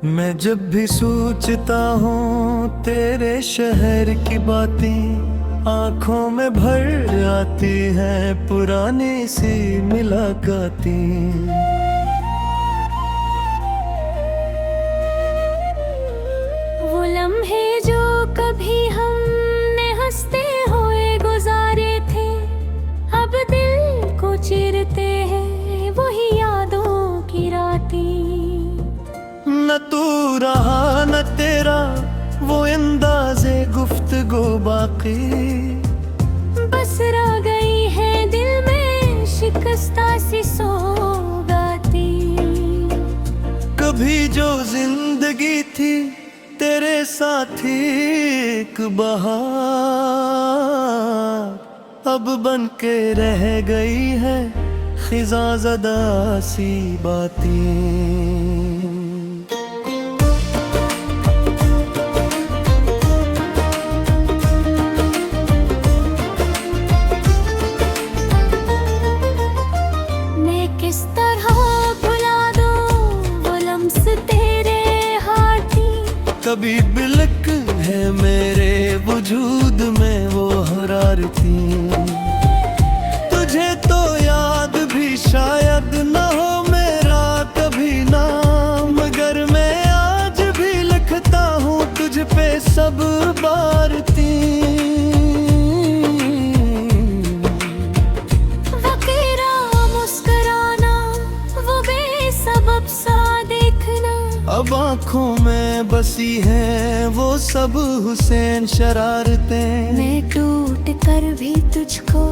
मैं जब भी सोचता हूँ तेरे शहर की बातें, आंखों में भर आती है पुरानी सी मुलाकातें। वो लम्हे जो कभी हमने हंसते हुए गुजारे थे, अब दिल को चीरते हैं वही यादों की रातें। न तू रहा न तेरा वो अंदाज़े गुफ्तगू बाकी, बस रह गई है दिल में शिकस्ता सी सौगाती। कभी जो जिंदगी थी तेरे साथी एक बहार, अब बन के रह गई है खिज़ां ज़दा सी बातें। किस तरह भुला दूं वो लम्स तेरे हाथी, कभी बिलक है मेरे वजूद में वो हरारती। तुझे तो याद भी शायद न हो मेरा कभी नाम, मगर मैं आज भी लिखता हूँ तुझ पे सब बारती। अब आँखों में बसी है वो सब हुसैन शरारतें। मैं टूट कर भी तुझको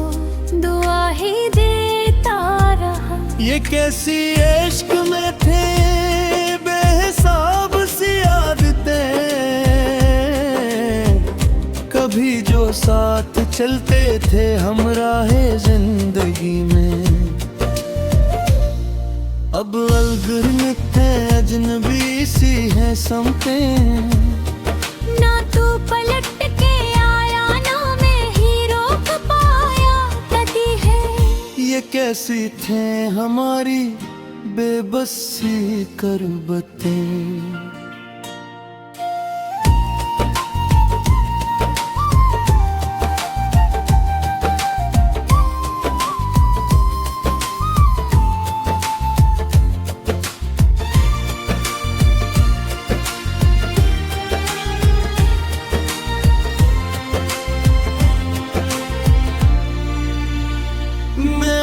दुआ ही देता रहा। ये कैसी इश्क में थे बेहिसाब सी आदतें, कभी जो साथ चलते थे हमराहे जिंदगी में, अब अलग थे अजनबी सी है समतें। ना तू पलट के आया ना मैं ही रोक पाया कदी है। ये कैसी थे हमारी बेबसी करबतें।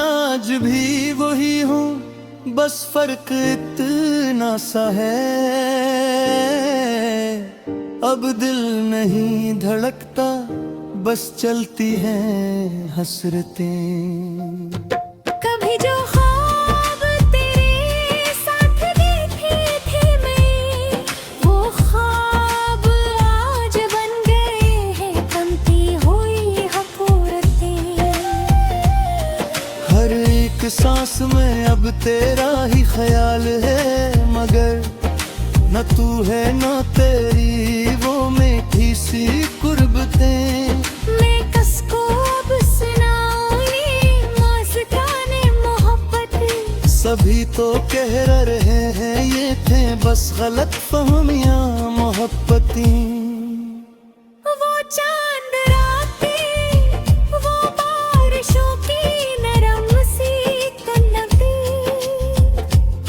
आज भी वही हूँ बस फर्क इतना सा है, अब दिल नहीं धड़कता बस चलती हैं हसरतें। कभी जो ख्वाब तेरे साथ देखे थे मैं, वो ख्वाब आज बन गए हैं कमती हुई हक़ूरतें। हर एक सांस में अब तेरा ही ख्याल है, मगर न तू है न तेरी वो मीठी सी कुर्बतें। मैं कसको अब सुनाऊं ये मस्ताने मोहब्बत, सभी तो कह रहे हैं ये थे बस गलत फहमियां मोहब्बती। वो चांद रातें, वो बारिशों की नरम सी तन्नती,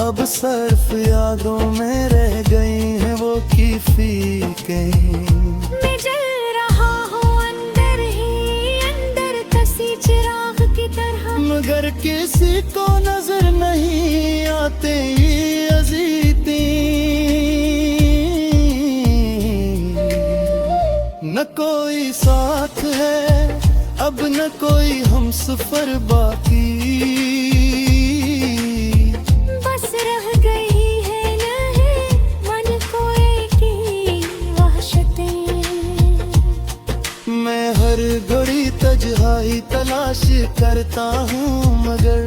अब सर्फ यादों में रह गई है वो फीकें। मैं जल रहा हूँ अंदर ही अंदर कसी चिराग की तरह, मगर किसी को नजर नहीं आते ये अजीती। न कोई साथ है अब न कोई हमसफर बाकी, बस रह गई है नहीं मन को एक वहशतें। मैं हर घड़ी तन्हाई तलाश करता हूँ, मगर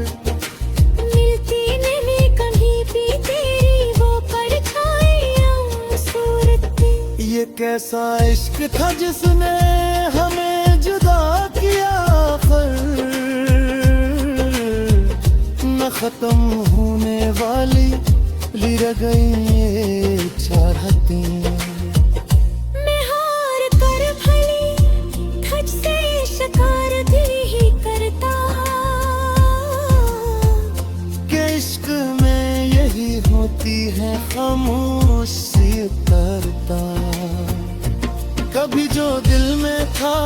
मिलती नहीं कभी भी तेरी वो परछाइयाँ सूरतें। ये कैसा इश्क था जिसने हमें जुदा किया, आखिर न खत्म होने वाली लिर गई ये चाहतें। मैं हार कर भली धज से शिकार दिल ही करता, कि इश्क में यही होती है खामोशी उतरता। कभी जो दिल में था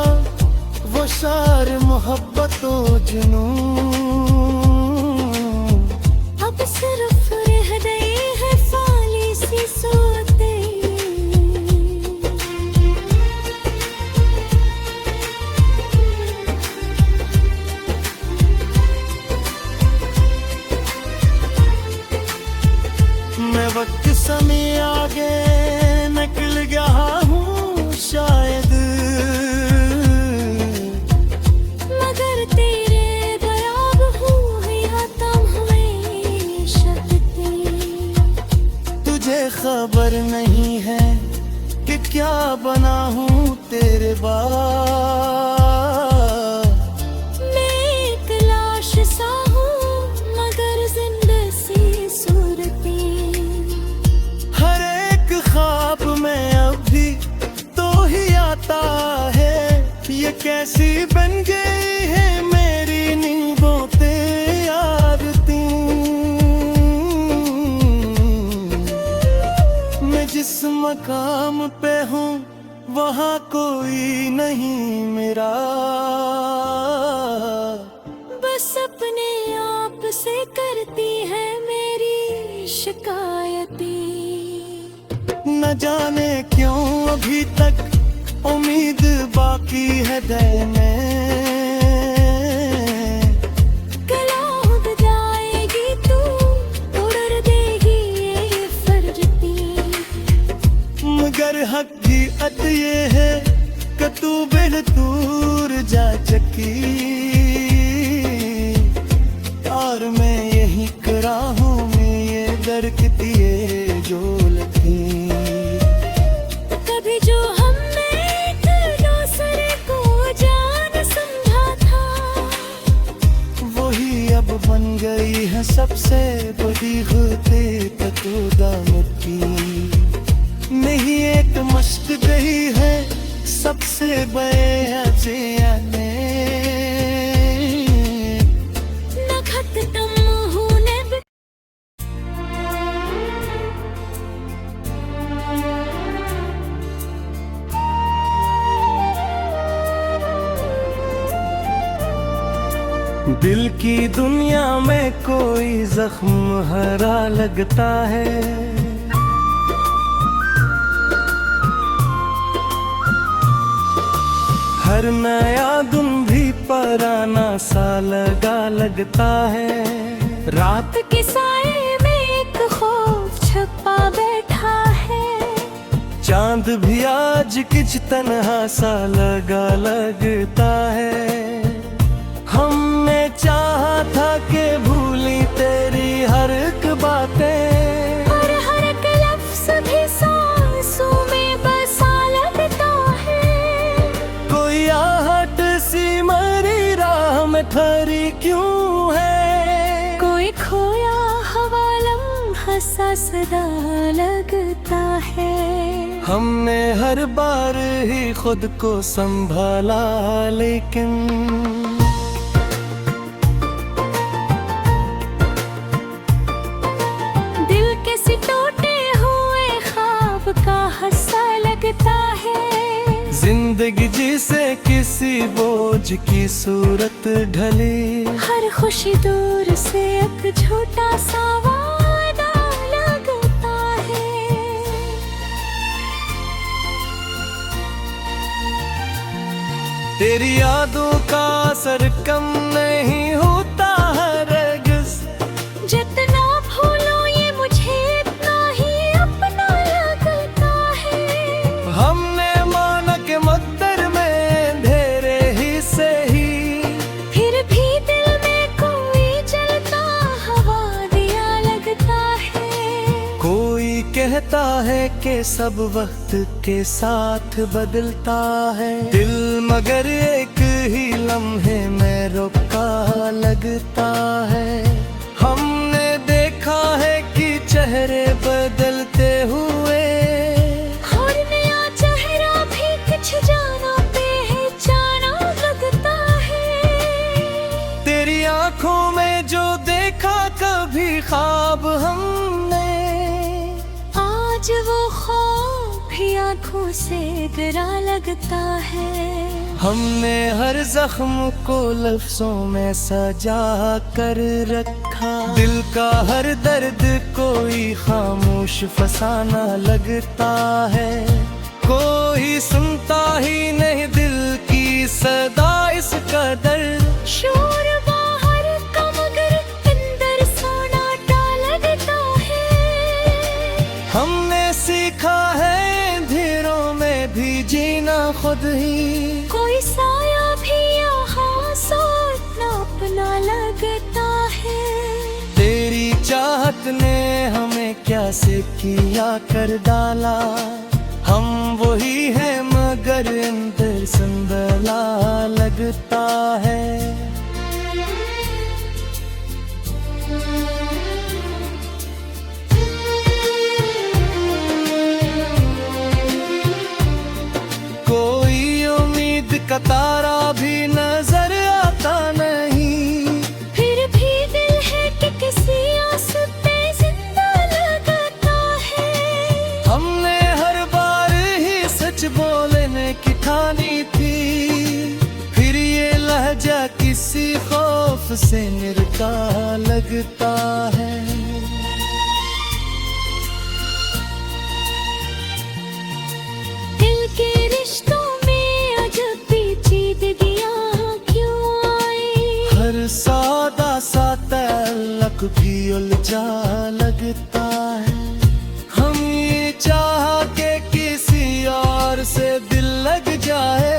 वो शार मोहब्बतों जुनून, अब सिर्फ रह गए हैं फाली सी सोते। मैं वक्त समय आगे निकल गया हूँ शायद, मगर तेरे बराबर हुए तुम हुए शक्ति। तुझे खबर नहीं है कि क्या बना हूँ तेरे बाद। मैं एक लाश सा हूँ मगर जिंदा सी सूरती। हर एक ख्वाब में अभी तो ही आता है, ये कैसी बन गई है मेरी नींदों ते आदती। मैं जिस मकाम पे हूँ वहाँ कोई नहीं मेरा, बस अपने आप से करती है मेरी शिकायतें। न जाने क्यों अभी तक उम्मीद बाकी है दिल में। कल उड़ जाएगी तू, उड़ देगी ये फरजती। मगर हकीकत ये है कि तू बेहतूर जा चकी, और मैं यही करा हूँ मैं ये दरकती है जो लगी। कभी जो हमने एक दूसरे को जान समझा था, वही अब बन गई है सबसे बड़ी गलती तकदामत की। नहीं एक मश्क गई है सबसे बेअजिया ने, न खत्म होने भी। दिल की दुनिया में कोई जख्म हरा लगता है, हर नया दिन भी पराना सा लगा लगता है। रात के साए में एक खौफ छपा बैठा है, चांद भी आज किच तन्हा सा लगा लगता है। हमने चाहा था कि भूली तेरी हर एक बातें, और हर एक लफ्ज़ भी सांसों में बसा लगता है। कोई आहट सी मरी राह में ठहरी क्यों है, कोई खोया हवा लम्हा सा सदा लगता है। हमने हर बार ही खुद को संभाला, लेकिन दिल के सिटोटे हुए ख्वाब का हंसा लगता है। जिंदगी जिसे किसी बोझ की सूरत ढली, हर खुशी दूर से एक छोटा सा वादा लगता है। तेरी यादों का असर कम नहीं होता हरगिज़, जितना भूलो ये मुझे इतना ही अपना लगता है। हमने माना के मकदर में अंधेरे ही सही, फिर भी दिल में कोई जलता हवा दिया लगता है। कोई कहता है कि सब वक्त के साथ बदलता है दिल, मगर एक ही लम्हे में रुका लगता है। हमने देखा है कि चेहरे कभी ख्वाब हमने, आज वो ख्वाब भी आंखों से गिरा लगता है। हमने हर जख्म को लफ्जों में सजा कर रखा, दिल का हर दर्द कोई खामोश फसाना लगता है। कोई सुनता ही नहीं दिल की सदा इस कदर, शोर बाहर का मगर अंदर सन्नाटा लगता है। हमने सीखा है अंधेरों में भी जीना खुद ही, कोई साया भी यहाँ सोचना अपना लगता है। तेरी चाहत ने हमें क्या से किया कर डाला, हम वही हैं मगर अंदर संदला लगता है। कोई उम्मीद का तारा भी नजर आता नहीं, फिर भी दिल है कि किसी आस पे जिंदा लगता है। हमने हर बार ही सच बोलने की ठानी थी, फिर ये लहजा किसी खौफ से निरता लगता है। दिल के रिश्तों में अजब पेचीदगियां क्यों आई, हर सादा सा तल्लक भी उलझा लगता है। हम ये चाह के किसी और से दिल लग जाए,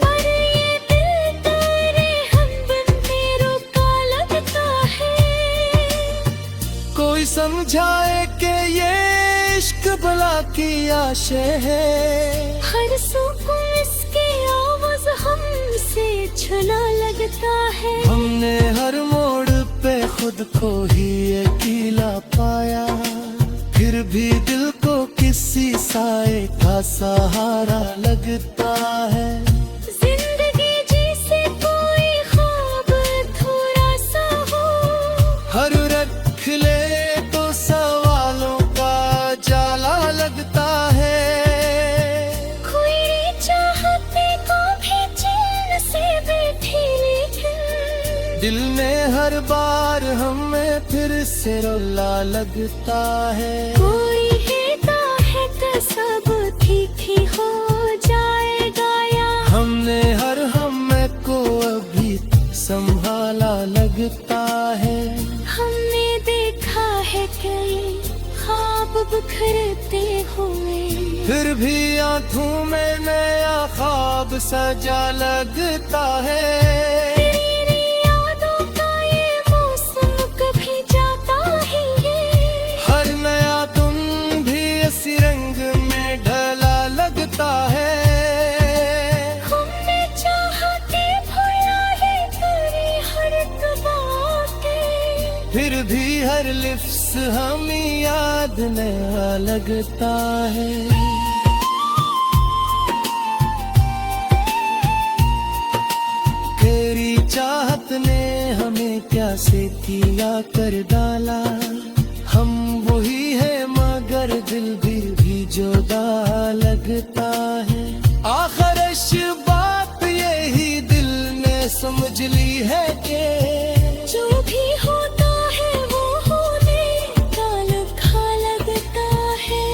पर ये दिल तेरे हम बनते रुका लगता है। कोई समझाए कि ये इश्क भला की आशय है, हर सुकून इसकी आवाज हमसे छुना लगता है। हमने हर मोड़ पे खुद को ही अकेला पाया, फिर भी दिल को किसी साए का सहारा लगता है। जिंदगी जैसे कोई ख्वाब थोड़ा सा हो, हर रख ले तो सवालों का जाला लगता है। कोई चाहते को भी चैन से बैठी, लेकिन दिल में हर बार हमें फिर से रुला लगता है। कोई कहता है कि सब ठीक ही हो जाएगा, या हमने हर हमें को अभी संभाला लगता है। हमने देखा है कई ख्वाब बिखरते हुए, फिर भी आंखों में नया ख्वाब सजा लगता है। तेरी यादों का ये मौसम कभी जाता ही है, हर नया तुम भी इसी रंग में ढला लगता है। हमने चाहते भुलाए तेरी हर बातें, फिर भी हर लिफ्स हमें याद नया लगता है। तेरी चाहत ने हमें क्या से किया कर डाला, हम वही है मगर दिल भी जुदा लगता है। आखिर इस बात यही दिल ने समझ ली है कि जो भी होता है वो होने का लिखा लगता है।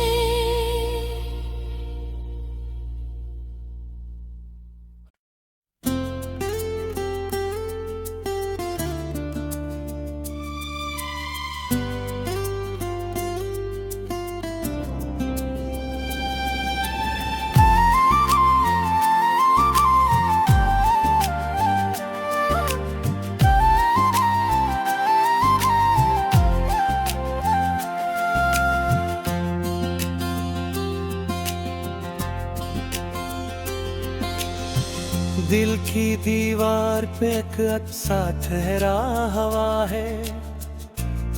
दिल की दीवार पे एक अच्छा ठहरा हवा है,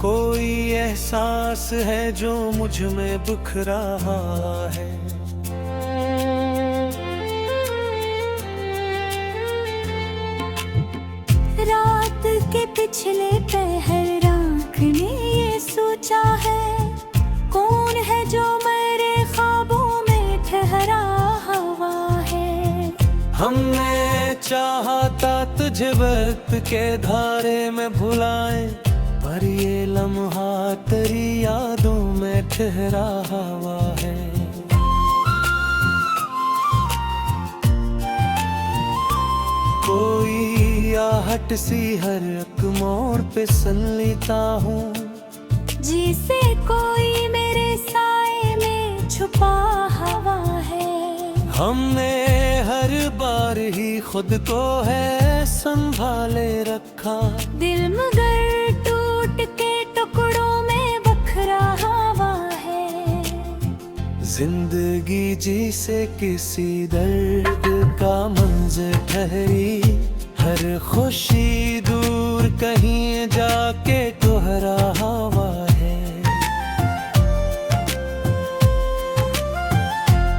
कोई एहसास है जो मुझ में दुख रहा है। रात के पिछले पहर आँख ने वक्त के धारे में भुलाए, पर ये लम्हा तेरी यादों में ठहरा हुआ है। कोई आहट सी हर एक मोड़ पे सुन लेता हूँ, जिसे कोई मेरे साए में छुपा हुआ है। हमने हर बार ही खुद को है संभाले रखा, दिल मगर टूट के टुकड़ों में बखरा हुआ है। जिंदगी जी से किसी दर्द का मंज़र ठहरी, हर खुशी दूर कहीं जाके दोहरा हुआ है।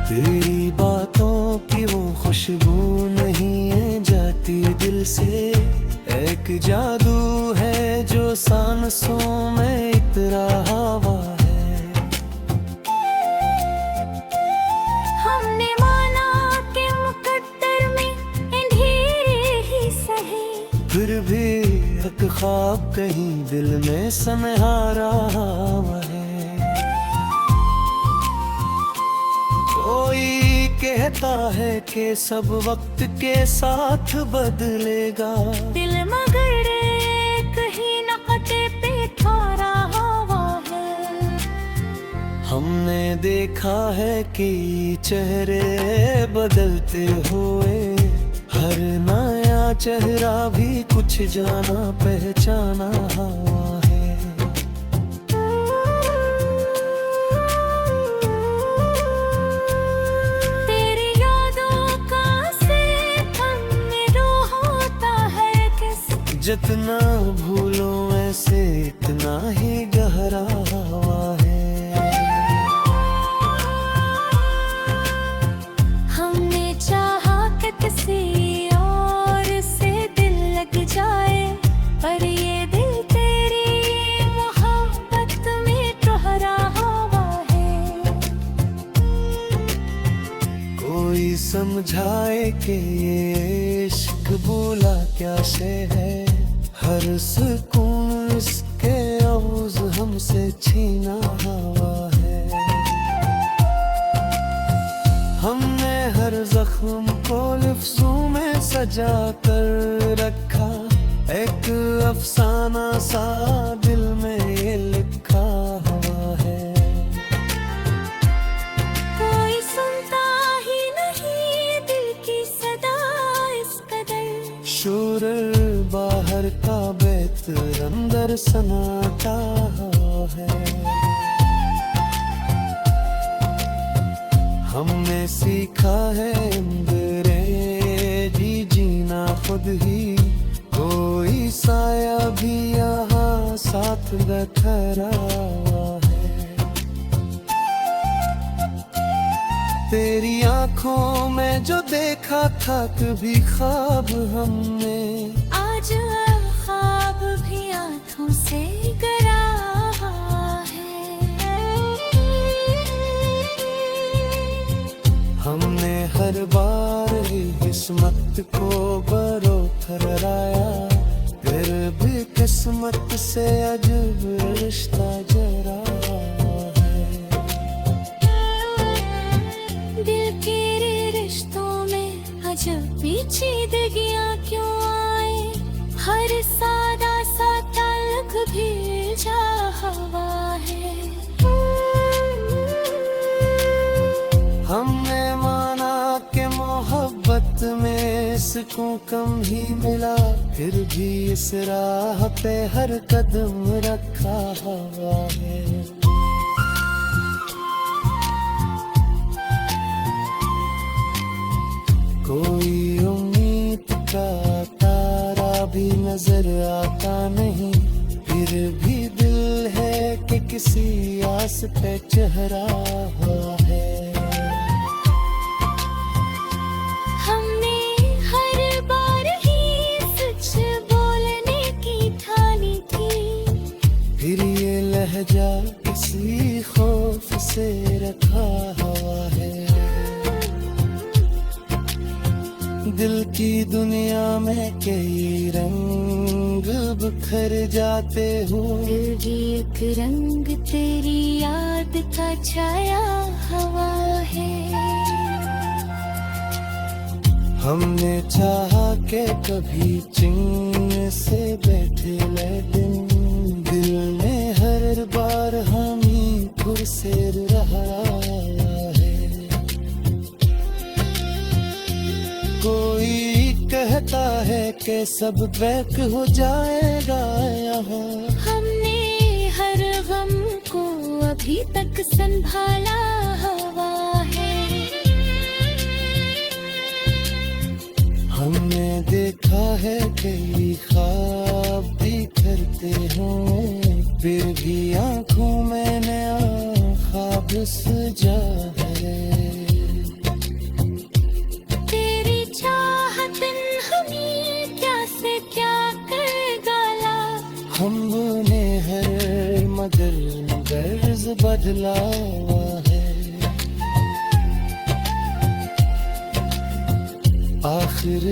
तेरी बातों की वो खुशबू नहीं है जाती दिल से, एक जादू है जो सांसों में इतरा हुआ है। हमने माना कि मुकद्दर में अंधेरे ही सहे, फिर भी एक ख्वाब कहीं दिल में सनहारा हुआ है। कोई कहता है कि सब वक्त के साथ बदलेगा, दिल मगर कहीं नकते पे ठहरा हुआ है। हमने देखा है कि चेहरे बदलते हुए, हर नया चेहरा भी कुछ जाना पहचाना हुआ है। तेरी यादों का सितम में रूह होता है किस, जितना भूलो ऐसे इतना ही गहरा हुआ है। हमने चाहा कि किसी और से दिल लग जाए, पर ये दिल तेरी मोहब्बत में ठहरा हुआ है। कोई समझाए कि ये इश्क भूला क्या से है, हर सुकून इसके औज हमसे छीना हुआ है। हमने हर जख्म को लफ्जों में सजा कर रखा, एक अफसाना सा दिल में ये लिखा हुआ है। कोई सुनता ही नहीं दिल की सदा इस कदर, शोर बाहर का बैत अंदर सनाटा है। हमने सीखा है अंग्रेजी जीना खुद ही, कोई साया भी यहाँ साथ ठहरा है। तेरी आंखों में जो देखा था कभी ख्वाब हमने, आज ख्वाब भी आँखों से गरा है। हमने हर बार ही किस्मत को बरोथराया, फिर भी किस्मत से अजब रिश्ता जरा है। दिल के रिश्तों में अजब पेचीदगियां क्यों आए, हर सादा सा ताल्लुक भी जा हुआ है। हमने माना कि मोहब्बत में सुकून कम ही मिला, फिर भी इस राह पे हर कदम रखा हुआ है। कोई उम्मीद का तारा भी नजर आता नहीं, फिर भी दिल है कि किसी आस पे चेहरा हुआ है। हमने हर बार ही सच बोलने की ठानी थी, फिर ये लहजा किसी खौफ से रखा हुआ है। दिल की दुनिया में कई रंग बिखर जाते हो। दिल भी एक रंग तेरी याद का छाया हवा है। हमने चाहा के कभी चिंग से बैठे लेकिन दिल में हर बार हम ही फुर्सत रहा है। कोई कहता है कि सब बैक हो जाएगा यहाँ। हमने हर गम को अभी तक संभाला हुआ है। हमने देखा है कई ख्वाब बिखरते हैं, फिर भी आंखों में नया ख्वाब सजा है। तेरी चाहत हमें क्या से क्या कर डाला। हमने हर मगर गर्ज बदला है। आखिर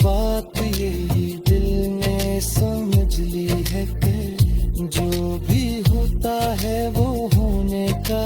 बात यही दिल ने समझ ली है कि जो भी होता है वो होने का